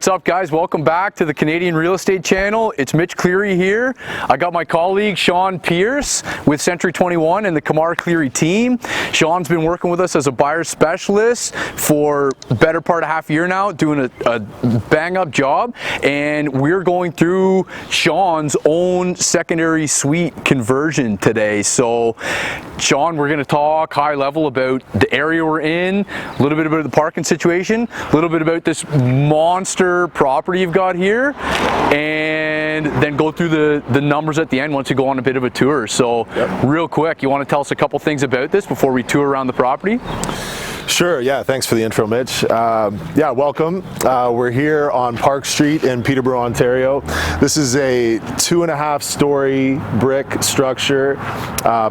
What's up, guys? Welcome back to the Canadian Real Estate Channel. It's Mitch Cleary here. I got my colleague Shaun Pearce with Century 21 and the KamarCleary Team. Shaun's been working with us as a buyer specialist for the better part of half a year now, doing a bang-up job, and we're going through Shaun's own secondary suite conversion today. So, Shaun, we're going to talk high level about the area we're in, a little bit about the parking situation, a little bit about this monster property you've got here, and then go through the numbers at the end once you go on a bit of a tour. So real quick, you want to tell us a couple things about this before we tour around the property? Sure, yeah, thanks for the intro, Mitch. Yeah, welcome. We're here on Park Street in Peterborough, Ontario. This is a 2.5-story brick structure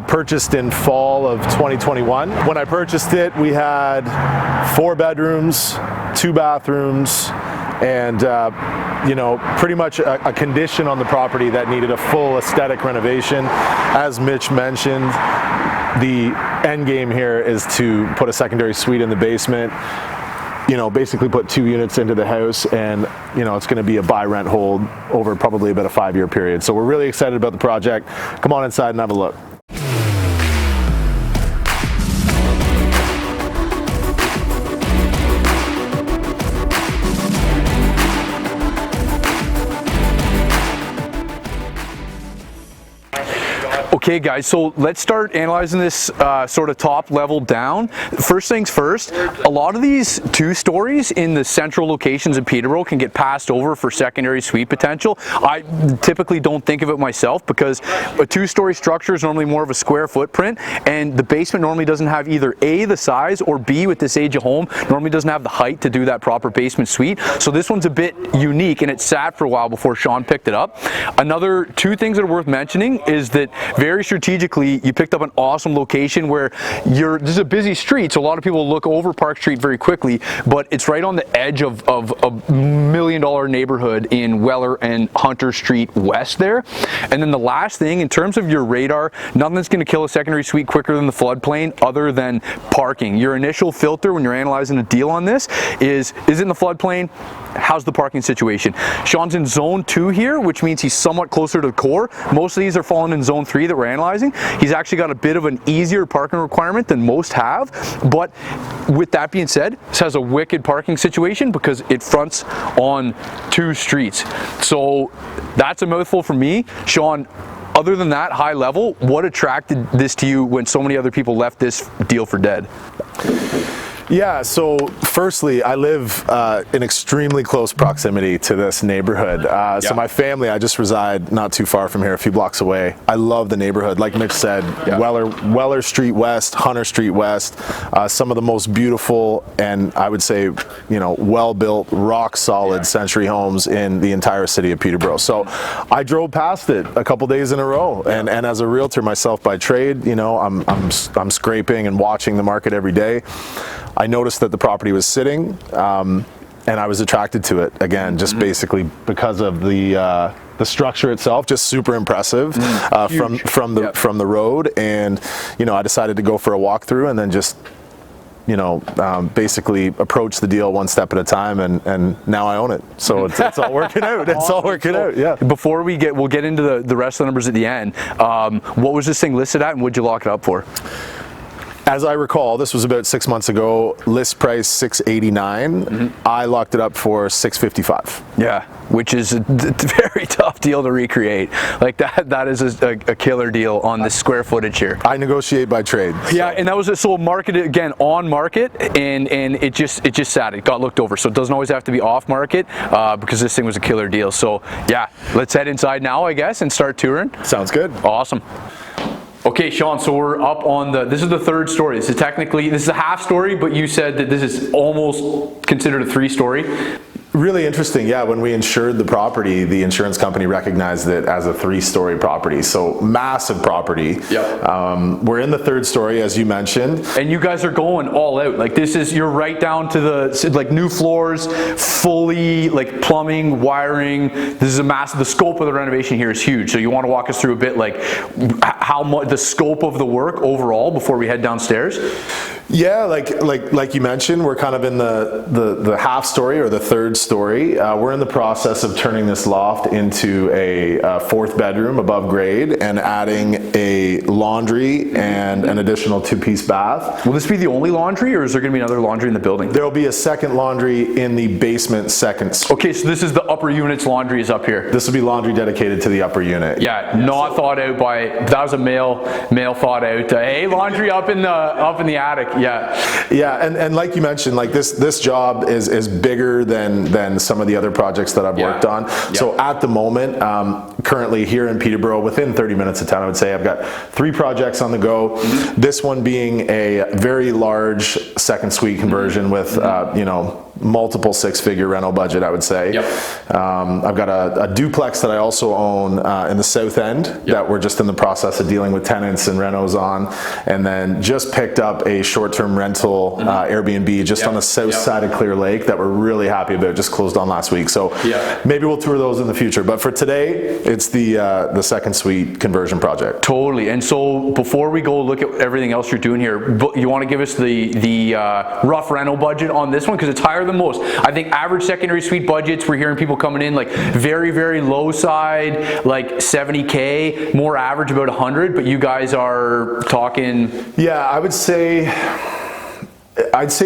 purchased in fall of 2021. When I purchased it, we had 4 bedrooms, 2 bathrooms, and you know, pretty much a condition on the property that needed a full aesthetic renovation. As Mitch mentioned, the end game here is to put a secondary suite in the basement, you know, basically put 2 units into the house, and you know, it's going to be a buy rent hold over probably about a 5-year period. So we're really excited about the project. Come on inside and have a look. Okay, guys, so let's start analyzing this sort of top level down. First things first, a lot of these 2 stories in the central locations in Peterborough can get passed over for secondary suite potential. I typically don't think of it myself because a 2-story structure is normally more of a square footprint, and the basement normally doesn't have either A, the size, or B, with this age of home, normally doesn't have the height to do that proper basement suite. So this one's a bit unique, and it sat for a while before Shaun picked it up. Another 2 things that are worth mentioning is that very strategically, you picked up an awesome location where this is a busy street, so a lot of people look over Park Street very quickly, but it's right on the edge of a $1 million neighborhood in Weller and Hunter Street West there. And then the last thing, in terms of your radar, nothing's going to kill a secondary suite quicker than the floodplain other than parking. Your initial filter when you're analyzing a deal on this is it in the floodplain? How's the parking situation? Shaun's in zone 2 here, which means he's somewhat closer to the core. Most of these are falling in zone 3 that we're analyzing. He's actually got a bit of an easier parking requirement than most have, but with that being said, this has a wicked parking situation because it fronts on 2 streets. So that's a mouthful for me. Shaun, other than that, high level, what attracted this to you when so many other people left this deal for dead? Yeah, so firstly, I live in extremely close proximity to this neighborhood. So my family, I just reside not too far from here, a few blocks away. I love the neighborhood. Like Mitch said, Weller Street West, Hunter Street West, some of the most beautiful and I would say, you know, well-built, rock-solid century homes in the entire city of Peterborough. So I drove past it a couple days in a row, and as a realtor myself by trade, you know, I'm scraping and watching the market every day. I noticed that the property was sitting, and I was attracted to it again, just basically because of the structure itself, just super impressive from the road. And you know, I decided to go for a walkthrough and then just, you know, basically approach the deal one step at a time, and now I own it. So it's all working out. It's all working out. Yeah. Before we'll get into the rest of the numbers at the end. What was this thing listed at, and what'd you lock it up for? As I recall, this was about 6 months ago. List price $689. I locked it up for $655. Yeah, which is a very tough deal to recreate. Like that is a killer deal on the square footage here. I negotiate by trade. Yeah, and that was so marketed again on market, and it just sat. It got looked over. So it doesn't always have to be off market because this thing was a killer deal. So yeah, let's head inside now, I guess, and start touring. Sounds good. Awesome. Okay, Shaun, so we're up on this is the 3rd story. This is a half story, but you said that this is almost considered a 3-story. Really interesting. Yeah, when we insured the property, the insurance company recognized it as a 3-story property. So massive property. Yep. We're in the 3rd story, as you mentioned. And you guys are going all out. Like you're right down to the new floors, fully like plumbing, wiring. This is a massive. The scope of the renovation here is huge. So you want to walk us through a bit like how much the scope of the work overall before we head downstairs? Yeah, like you mentioned, we're kind of in the half story or the third story. We're in the process of turning this loft into a fourth bedroom above grade and adding a laundry and an additional 2-piece bath. Will this be the only laundry, or is there going to be another laundry in the building? There will be a second laundry in the basement second suite. Okay, so this is the upper unit's laundry is up here. This will be laundry dedicated to the upper unit. Yeah, not thought out by, that was a male thought out. Hey, laundry up in the attic. Yeah, and like you mentioned, like this job is bigger than some of the other projects that I've worked on. So at the moment, currently here in Peterborough, within 30 minutes of town, I would say I've got 3 projects on the go. This one being a very large second suite conversion with multiple 6-figure rental budget, I would say. I've got a duplex that I also own in the south end that we're just in the process of dealing with tenants and renos on, and then just picked up a short-term rental Airbnb just on the south side of Clear Lake that we're really happy about, just closed on last week. So maybe we'll tour those in the future, but for today it's the second suite conversion project. Totally. And so before we go look at everything else you're doing here, you want to give us the rough rental budget on this one, because it's higher than most. I think average secondary suite budgets, we're hearing people coming in like very, very low side, like 70K, more average about 100, but you guys are talking. Yeah, I'd say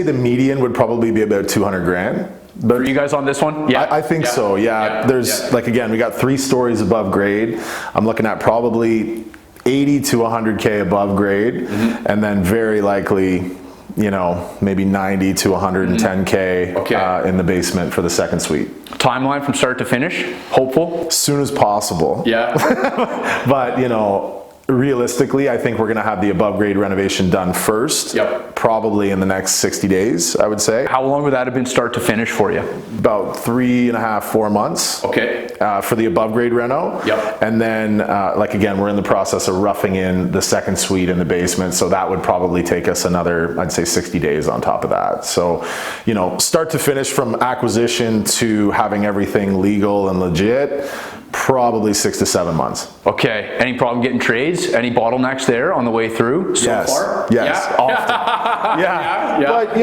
the median would probably be about 200 grand. But for you guys on this one? Yeah, I think so. Yeah, there's like, again, we got 3 stories above grade. I'm looking at probably 80 to 100K above grade, and then very likely, maybe 90 to 110K in the basement for the second suite. Timeline from start to finish, hopeful? As soon as possible. Yeah. But, realistically, I think we're going to have the above grade renovation done first, probably in the next 60 days, I would say. How long would that have been start to finish for you? About 3.5, 4 months. Okay. For the above grade reno. And then, again, we're in the process of roughing in the second suite in the basement, so that would probably take us another, I'd say, 60 days on top of that. So, start to finish from acquisition to having everything legal and legit, probably 6 to 7 months. Okay. Any problem getting trades? Any bottlenecks there on the way through so far? Yes. Often. But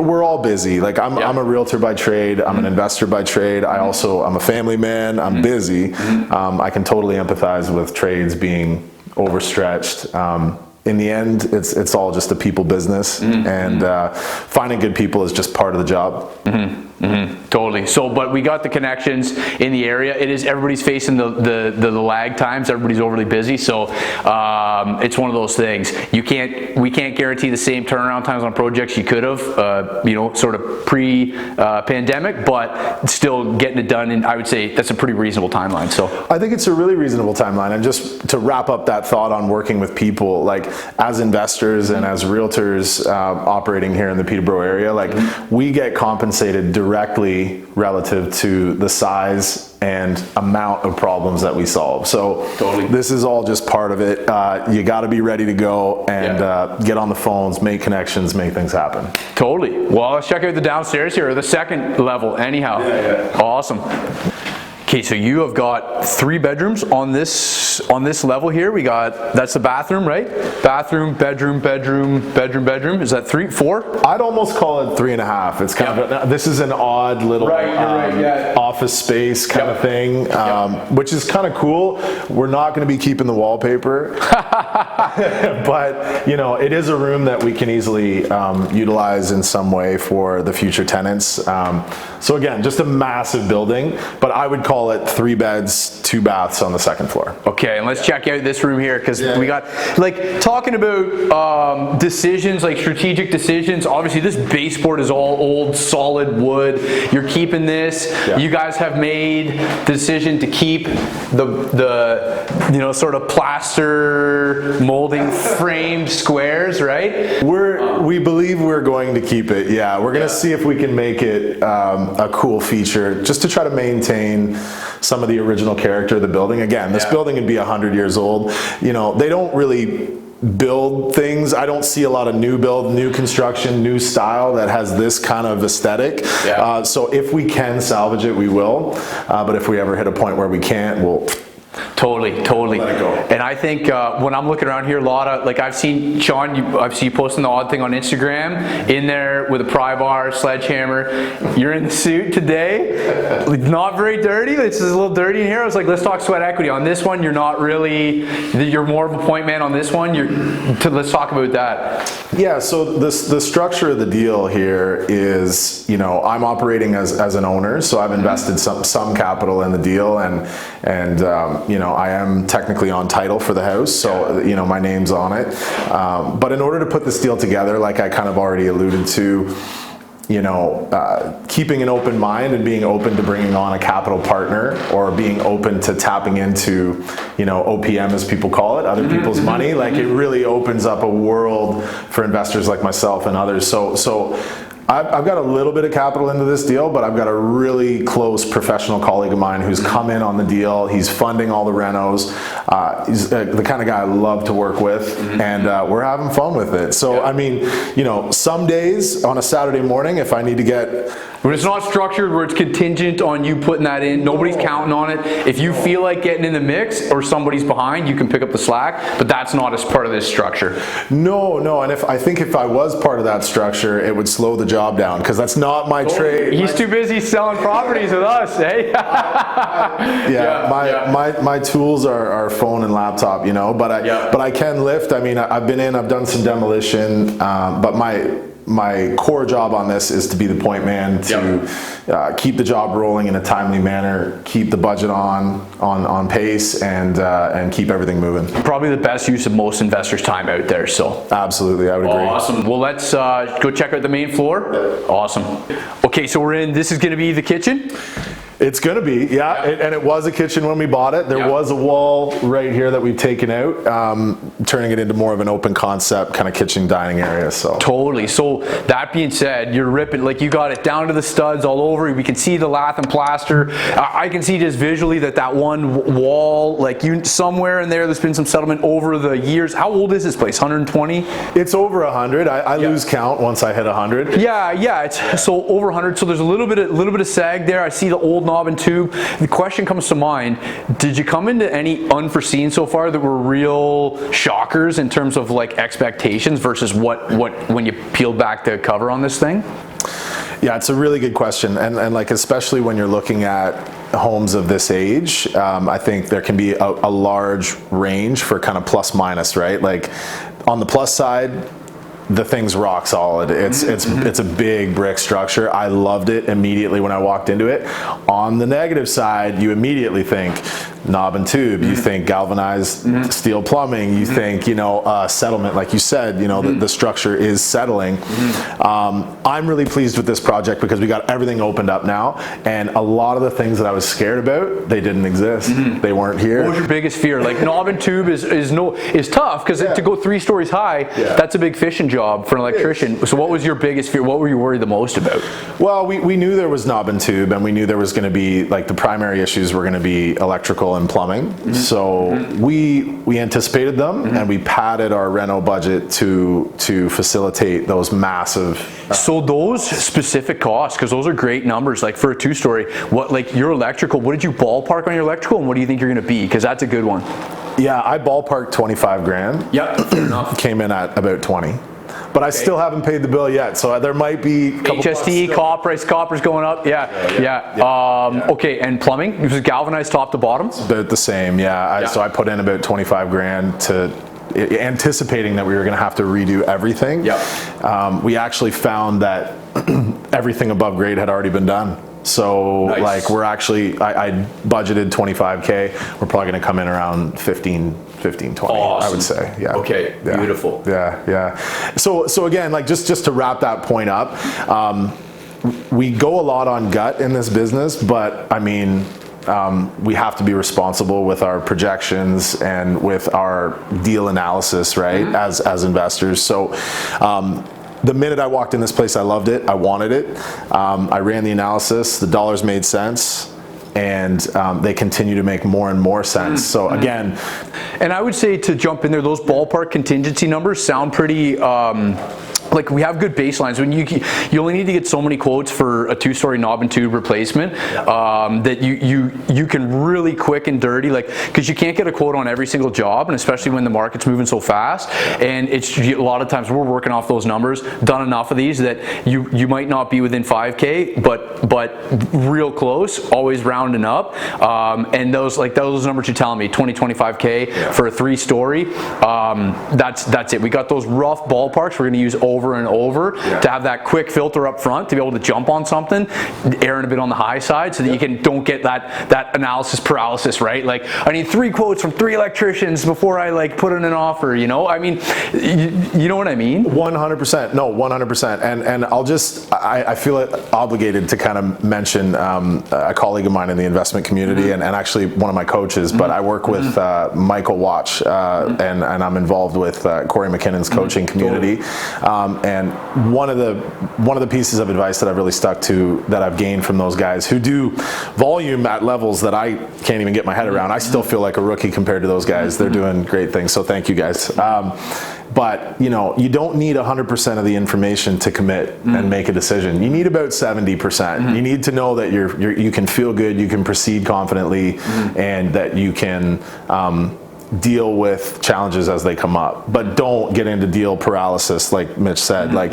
we're all busy. Like I'm a realtor by trade. I'm an investor by trade. I'm a family man. I'm busy. I can totally empathize with trades being overstretched. In the end, it's all just a people business, and finding good people is just part of the job. Totally. So, but we got the connections in the area. It is, everybody's facing the lag times. Everybody's overly busy. So it's one of those things. We can't guarantee the same turnaround times on projects you could have, sort of pre-pandemic, but still getting it done. And I would say that's a pretty reasonable timeline. So I think it's a really reasonable timeline. And just to wrap up that thought on working with people, like as investors and as realtors operating here in the Peterborough area, like we get compensated directly relative to the size and amount of problems that we solve. So this is all just part of it. You got to be ready to go and get on the phones, make connections, make things happen. Totally. Well, let's check out the downstairs here, or the second level anyhow. Awesome. Okay, so you have got 3 bedrooms on this level here. We got, that's the bathroom, right? Bathroom, bedroom. Is that 3, 4? I'd almost call it 3.5. It's kind of this is an odd little office space kind of thing, which is kind of cool. We're not going to be keeping the wallpaper, but it is a room that we can easily utilize in some way for the future tenants. So again, just a massive building, but I would call it 3 beds, 2 baths on the second floor. Okay, and let's check out this room here, because we got, talking about decisions, like strategic decisions. Obviously, this baseboard is all old, solid wood. You're keeping this. You guys have made the decision to keep the sort of plaster molding framed squares, right? We believe we're going to keep it. Yeah, we're going to see if we can make it a cool feature, just to try to maintain some of the original character of the building. Again, this building would be 100 years old. They don't really build things. I don't see a lot of new build, new construction, new style that has this kind of aesthetic. So if we can salvage it, we will. But if we ever hit a point where we can't, we'll Totally. Let it go. And I think when I'm looking around here, a lot of, like, I've seen Shaun, I've seen you posting the odd thing on Instagram, in there with a pry bar, sledgehammer. You're in the suit today, not very dirty. This is a little dirty in here. I was like, let's talk sweat equity. On this one, you're not really, you're more of a point man on this one. Let's talk about that. Yeah, so the structure of the deal here is, you know, I'm operating as an owner, so I've invested some capital in the deal, and you know, I am technically on title for the house, so you know, my name's on it. But in order to put this deal together, like I kind of already alluded to, you know, keeping an open mind and being open to bringing on a capital partner, or being open to tapping into, you know, OPM as people call it, other people's money, like it really opens up a world for investors like myself and others. So I've got a little bit of capital into this deal, but I've got a really close professional colleague of mine who's come in on the deal. He's funding all the renos. He's the kind of guy I love to work with, and we're having fun with it. So, I mean, you know, some days on a Saturday morning, if I need to get... When it's not structured, where it's contingent on you putting that in, nobody's counting on it. If you feel like getting in the mix or somebody's behind, you can pick up the slack, but that's not as part of this structure. No, and I think if I was part of that structure, it would slow the job down, because that's not my trade. He's too busy selling properties with us, eh? My tools are phone and laptop, you know, but I can lift. I mean, I've done some demolition, but my core job on this is to be the point man, to keep the job rolling in a timely manner, keep the budget on pace, and keep everything moving. Probably the best use of most investors' time out there. So absolutely, I would agree. Awesome. Well, let's go check out the main floor. Awesome. Okay, so we're in. This is going to be the kitchen. It's going to be, and it was a kitchen when we bought it. There was a wall right here that we've taken out, turning it into more of an open concept kind of kitchen dining area. So totally. So that being said, you're ripping, like, you got it down to the studs all over. We can see the lath and plaster. I can see just visually that one wall, like, somewhere in there, there's been some settlement over the years. How old is this place? 120? It's over 100. I lose count once I hit 100. Yeah. It's so over 100. So there's a little bit of sag there. I see the old knob and tube. The question comes to mind, did you come into any unforeseen so far that were real shockers in terms of, like, expectations versus what when you peeled back the cover on this thing? Yeah, it's a really good question, and like, especially when you're looking at homes of this age, I think there can be a large range for kind of plus minus, right? Like, on the plus side, the thing's rock solid. It's a big brick structure. I loved it immediately when I walked into it. On the negative side, you immediately think knob and tube. You think galvanized steel plumbing. You think, you know, settlement, like you said. You know, the structure is settling. I'm really pleased with this project because we got everything opened up now, and a lot of the things that I was scared about, they didn't exist. They weren't here. What was your biggest fear? Like, knob and tube is tough, because to go 3 stories high, that's a big fishing job for an electrician. So what was your biggest fear? What were you worried the most about? Well, we knew there was knob and tube, and we knew there was going to be, like, the primary issues were going to be electrical and plumbing. So we anticipated them, and we padded our reno budget to facilitate those massive. So those specific costs, because those are great numbers, like for a 2-story, what, like, your electrical, what did you ballpark on your electrical, and what do you think you're going to be? Because that's a good one. Yeah, I ballparked 25 grand. Yep, fair enough. Came in at about 20. But I still haven't paid the bill yet, so there might be a couple HST, copper's going up. Okay, and plumbing? It was galvanized top to bottom? It's about the same, so I put in about 25 grand to anticipating that we were going to have to redo everything. We actually found that everything above grade had already been done. So like, we're actually, I budgeted 25K. We're probably going to come in around 15, 20, awesome. I would say. Yeah. Okay. Yeah. Beautiful. Yeah. So again, like, just to wrap that point up, we go a lot on gut in this business, but I mean, we have to be responsible with our projections and with our deal analysis, right? As investors. So, the minute I walked in this place, I loved it. I wanted it. I ran the analysis. The dollars made sense, and they continue to make more and more sense. So again, and I would say, to jump in there, those ballpark contingency numbers sound pretty like we have good baselines. When you only need to get so many quotes for a 2-story knob and tube replacement, that you can really quick and dirty, like, because you can't get a quote on every single job, and especially when the market's moving so fast. And it's a lot of times we're working off those numbers, done enough of these that you might not be within 5K, but real close, always rounding up. And those numbers you're telling me, 20-25K for a 3-story, that's it. We got those rough ballparks we're going to use over and over to have that quick filter up front to be able to jump on something, erring a bit on the high side, so that you don't get that analysis paralysis, right? Like, I need 3 quotes from 3 electricians before I like put in an offer, you know? I mean, you know what I mean? 100%. No, 100%. And I feel obligated to kind of mention a colleague of mine in the investment community, and actually one of my coaches, but I work with Michael Watch, and I'm involved with Corey McKinnon's coaching community. And one of the pieces of advice that I've really stuck to, that I've gained from those guys who do volume at levels that I can't even get my head around. I still feel like a rookie compared to those guys. They're doing great things, so thank you guys. But you know, you don't need 100% of the information to commit and make a decision. You need about 70%. You need to know that you can feel good, you can proceed confidently, and that you can deal with challenges as they come up. But don't get into deal paralysis, like Mitch said. Like,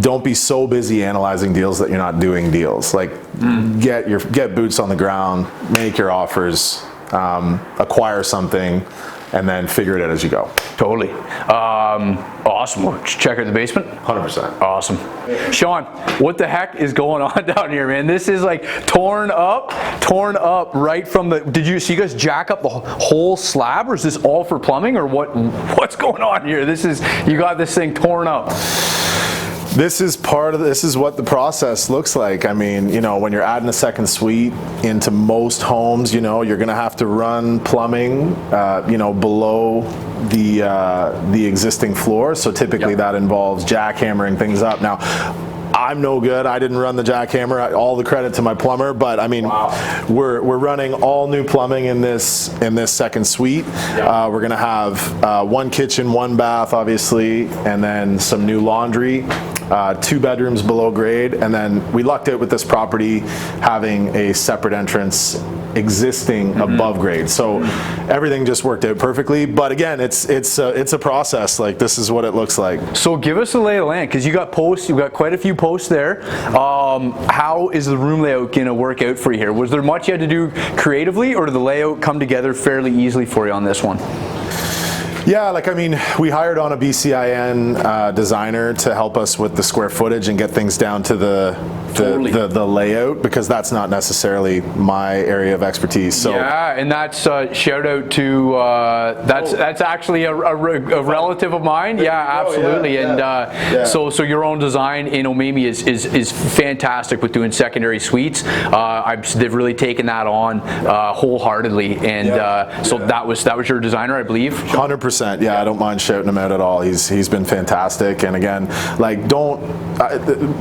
don't be so busy analyzing deals that you're not doing deals. Like, get boots on the ground, make your offers, acquire something, and then figure it out as you go. Totally. Awesome. We'll check out the basement. 100%. Awesome. Shaun, what the heck is going on down here, man? This is like torn up right from the. Did you guys jack up the whole slab, or is this all for plumbing, or what's going on here? You got this thing torn up. This is what the process looks like. I mean, you know, when you're adding a second suite into most homes, you know, you're going to have to run plumbing, you know, below the existing floor. So typically that involves jackhammering things up. Now, I'm no good. I didn't run the jackhammer. All the credit to my plumber, but I mean, we're running all new plumbing in this second suite. We're gonna have 1 kitchen, 1 bath, obviously, and then some new laundry. 2 bedrooms below grade, and then we lucked out with this property having a separate entrance existing above grade. So everything just worked out perfectly. But again, it's a process. Like, this is what it looks like. So give us the lay of the land, because you got posts. You've got quite a few posts there. How is the room layout going to work out for you here? Was there much you had to do creatively, or did the layout come together fairly easily for you on this one? Yeah, like, I mean, we hired on a BCIN designer to help us with the square footage and get things down to the layout, because that's not necessarily my area of expertise. So yeah, and that's shout out to that's actually a relative of mine. Yeah, absolutely. So your own design in Omami is fantastic with doing secondary suites. They've really taken that on wholeheartedly, and so that was your designer, I believe. 100%. Yeah, I don't mind shouting him out at all. He's been fantastic. And again, like,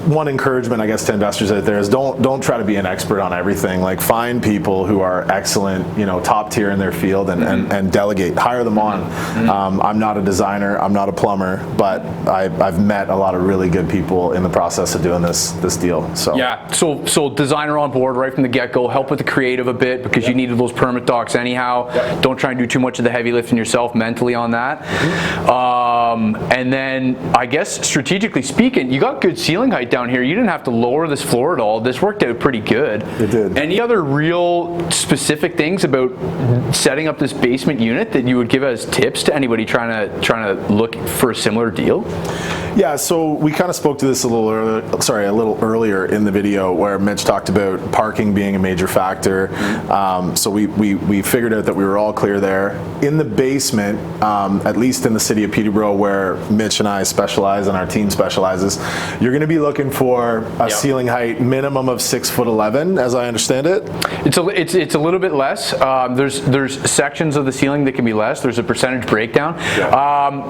one encouragement, I guess, to investors out there is don't try to be an expert on everything. Like, find people who are excellent, you know, top tier in their field, and delegate, hire them on. I'm not a designer, I'm not a plumber, but I've met a lot of really good people in the process of doing this deal. So yeah, so designer on board right from the get-go, help with the creative a bit, because you needed those permit docs anyhow. Don't try and do too much of the heavy lifting yourself mentally on that. And then I guess strategically speaking, you got good ceiling height down here. You didn't have to lower this floor at all. This worked out pretty good. It did. Any other real specific things about setting up this basement unit that you would give as tips to anybody trying to look for a similar deal? Yeah, so we kind of spoke to this a little earlier in the video, where Mitch talked about parking being a major factor. So we figured out that we were all clear there. In the basement, at least in the city of Peterborough, where Mitch and I specialize and our team specializes, you're going to be looking for a ceiling height minimum of 6'11", as I understand it. It's a little bit less. There's sections of the ceiling that can be less. There's a percentage breakdown.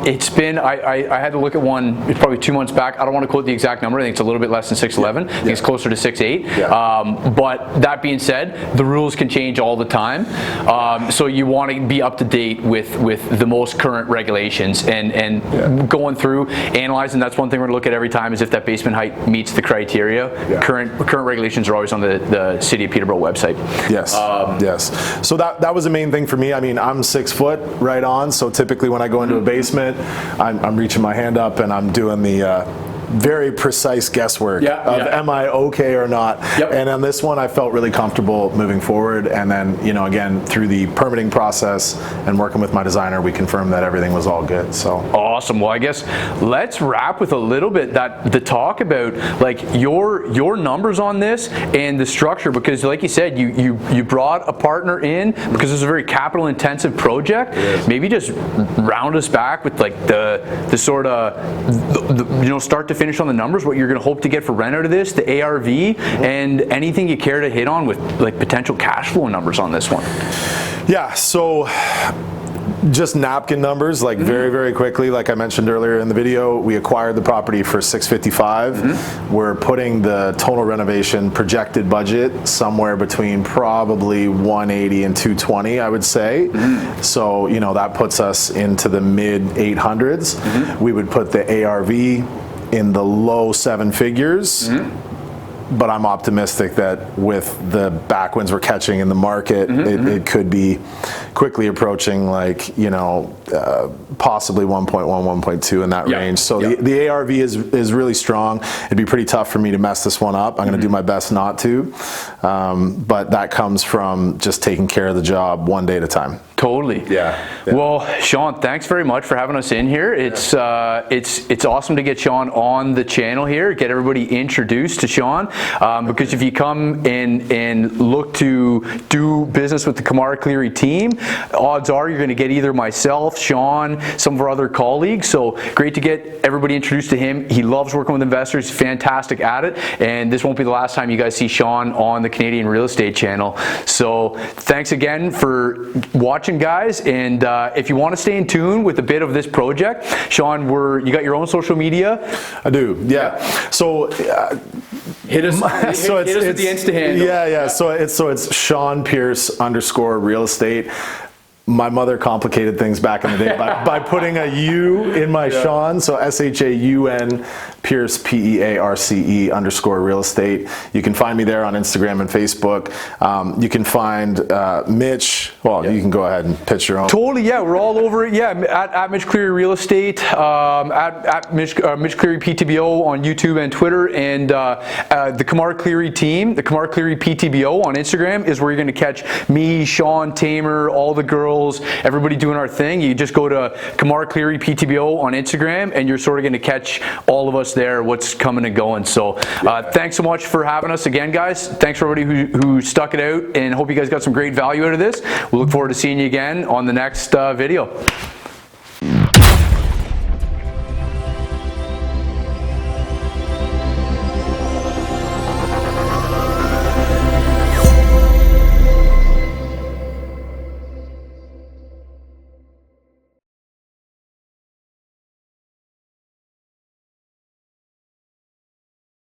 It's been I had to look at one probably 2 months back. I don't want to quote the exact number. I think it's a little bit less than 6'11". I think it's closer to 6'8". But that being said, the rules can change all the time. So you want to be up to date with the most current regulations, and going through, analyzing. That's one thing we're going to look at every time, is if that basement height meets the criteria. Current regulations are always on the City of Peterborough website. Yes, yes. So that was the main thing for me. I mean, I'm 6 foot right on, so typically when I go into a basement, I'm reaching my hand up and I'm doing the very precise guesswork of am I okay or not. And on this one, I felt really comfortable moving forward. And then, you know, again, through the permitting process and working with my designer, we confirmed that everything was all good. So awesome. Well, I guess let's wrap with a little bit the talk about like your numbers on this and the structure, because like you said, you brought a partner in because it's a very capital intensive project. Maybe just round us back with like the sort of you know, start to finish on the numbers, what you're going to hope to get for rent out of this, the ARV, and anything you care to hit on with like potential cash flow numbers on this one. Yeah, so just napkin numbers, like very, very quickly, like I mentioned earlier in the video, we acquired the property for $655. We're putting the total renovation projected budget somewhere between probably $180 and $220, I would say. So, you know, that puts us into the mid 800s. We would put the ARV in the low 7 figures. But I'm optimistic that with the backwinds we're catching in the market, it could be quickly approaching, like, you know, possibly 1.1, 1.2 in that range. So the ARV is really strong. It'd be pretty tough for me to mess this one up. I'm going to do my best not to. But that comes from just taking care of the job one day at a time. Totally. Well, Shaun, thanks very much for having us in here. It's awesome to get Shaun on the channel here, get everybody introduced to Shaun, because if you come and look to do business with the KamarCleary team, odds are you're going to get either myself, Shaun, some of our other colleagues. So great to get everybody introduced to him. He loves working with investors. He's fantastic at it, and this won't be the last time you guys see Shaun on the Canadian Real Estate Channel. So thanks again for watching, guys, and if you want to stay in tune with a bit of this project, Shaun, you got your own social media? I do, so hit us with the Insta handle. So it's Shaun Pearce _real estate. My mother complicated things back in the day by putting a U in my Shaun, so SHAUN Pearce PEARCE _real estate. You can find me there on Instagram and Facebook. You can find Mitch. Well, you can go ahead and pitch your own. Totally, we're all over it. At Mitch Cleary Real Estate, at Mitch Cleary PTBO on YouTube and Twitter, and the KamarCleary team, the KamarCleary PTBO on Instagram is where you're going to catch me, Shaun, Tamer, all the girls, everybody doing our thing. You just go to KamarCleary PTBO on Instagram, and you're sort of going to catch all of us there, what's coming and going. So thanks so much for having us again, guys. Thanks for everybody who stuck it out, and hope you guys got some great value out of this. We look forward to seeing you again on the next video.